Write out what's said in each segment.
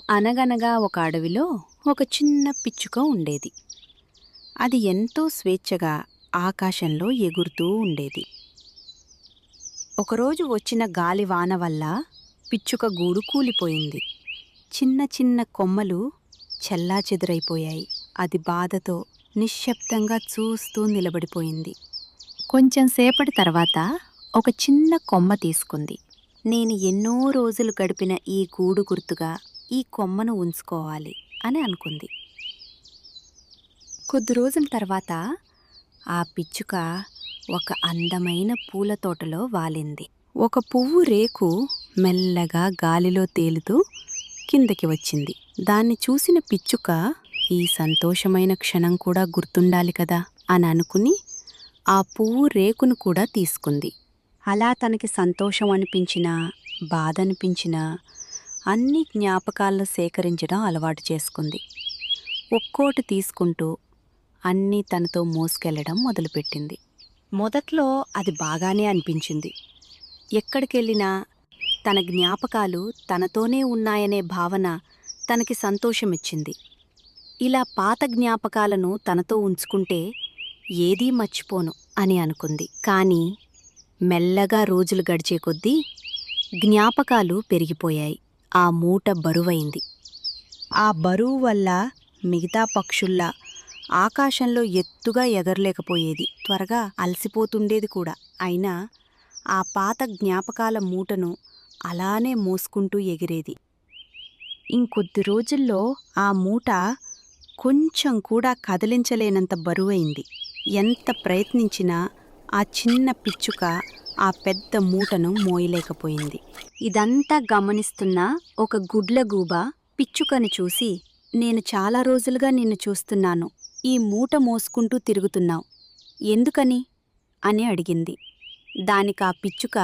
అనగనగా ఒక అడవిలో ఒక చిన్న పిచ్చుక ఉండేది. అది ఎంతో స్వేచ్ఛగా ఆకాశంలో ఎగురుతూ ఉండేది. ఒకరోజు వచ్చిన గాలివాన వల్ల పిచ్చుక గూడు కూలిపోయింది. చిన్న చిన్న కొమ్మలు చెల్లాచెదురైపోయాయి. అది బాధతో నిశ్శబ్దంగా చూస్తూ నిలబడిపోయింది. కొంచెం సేపటి తర్వాత ఒక చిన్న కొమ్మ తీసుకుంది. నేను ఎన్నో రోజులు గడిపిన ఈ గూడు గుర్తుగా ఈ కొమ్మను ఉంచుకోవాలి అని అనుకుంది. కొద్ది రోజుల తర్వాత ఆ పిచ్చుక ఒక అందమైన పూల తోటలో వాలింది. ఒక పువ్వు రేకు మెల్లగా గాలిలో తేలుతూ కిందకి వచ్చింది. దాన్ని చూసిన పిచ్చుక ఈ సంతోషమైన క్షణం కూడా గుర్తుండాలి కదా అని అనుకుని ఆ పువ్వు రేకును కూడా తీసుకుంది. అలా తనకి సంతోషం అనిపించినా బాధ అనిపించినా అన్ని జ్ఞాపకాలను సేకరించడం అలవాటు చేసుకుంది. ఒక్కోటి తీసుకుంటూ అన్నీ తనతో మోసుకెళ్లడం మొదలుపెట్టింది. మొదట్లో అది బాగానే అనిపించింది. ఎక్కడికెళ్ళినా తన జ్ఞాపకాలు తనతోనే ఉన్నాయనే భావన తనకి సంతోషమిచ్చింది. ఇలా పాత జ్ఞాపకాలను తనతో ఉంచుకుంటే ఏదీ మర్చిపోను అని అనుకుంది. కానీ మెల్లగా రోజులు గడిచే కొద్దీ జ్ఞాపకాలు పెరిగిపోయాయి. ఆ మూట బరువైంది. ఆ బరువు వల్ల మిగతా పక్షుల్లా ఆకాశంలో ఎత్తుగా ఎగరలేకపోయేది. త్వరగా అలసిపోతుండేది కూడా. అయినా ఆ పాత జ్ఞాపకాల మూటను అలానే మోసుకుంటూ ఎగిరేది. ఇంకొద్ది రోజుల్లో ఆ మూట కొంచెం కూడా కదిలించలేనంత బరువైంది. ఎంత ప్రయత్నించినా ఆ చిన్న పిచ్చుక ఆ పెద్ద మూటను మోయలేకపోయింది. ఇదంతా గమనిస్తున్న ఒక గుడ్లగూబ పిచ్చుకని చూసి, నేను చాలా రోజులుగా నిన్ను చూస్తున్నాను. ఈ మూట మోసుకుంటూ తిరుగుతున్నావు. ఎందుకని అని అడిగింది. దానికా పిచ్చుక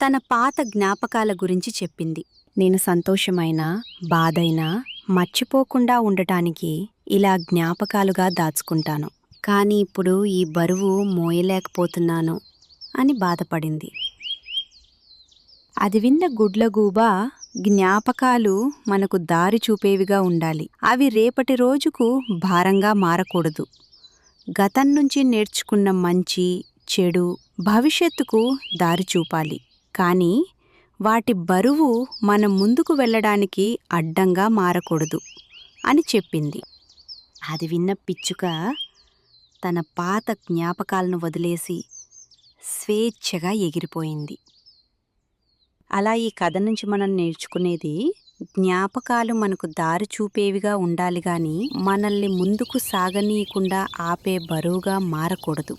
తన పాత జ్ఞాపకాల గురించి చెప్పింది. నేను సంతోషమైనా బాధైనా మర్చిపోకుండా ఉండటానికి ఇలా జ్ఞాపకాలుగా దాచుకుంటాను. కానీ ఇప్పుడు ఈ బరువు మోయలేకపోతున్నాను అని బాధపడింది. అది విన్న గుడ్లగూబ, జ్ఞాపకాలు మనకు దారి చూపేవిగా ఉండాలి. అవి రేపటి రోజుకు భారంగా మారకూడదు. గతం నుంచి నేర్చుకున్న మంచి చెడు భవిష్యత్తుకు దారి చూపాలి. కానీ వాటి బరువు మనం ముందుకు వెళ్ళడానికి అడ్డంగా మారకూడదు అని చెప్పింది. అది విన్న పిచ్చుక తన పాత జ్ఞాపకాలను వదిలేసి స్వేచ్ఛగా ఎగిరిపోయింది. అలా ఈ కథ నుంచి మనం నేర్చుకునేది, జ్ఞాపకాలు మనకు దారి చూపేవిగా ఉండాలి గాని మనల్ని ముందుకు సాగనీయకుండా ఆపే బరువుగా మారకూడదు.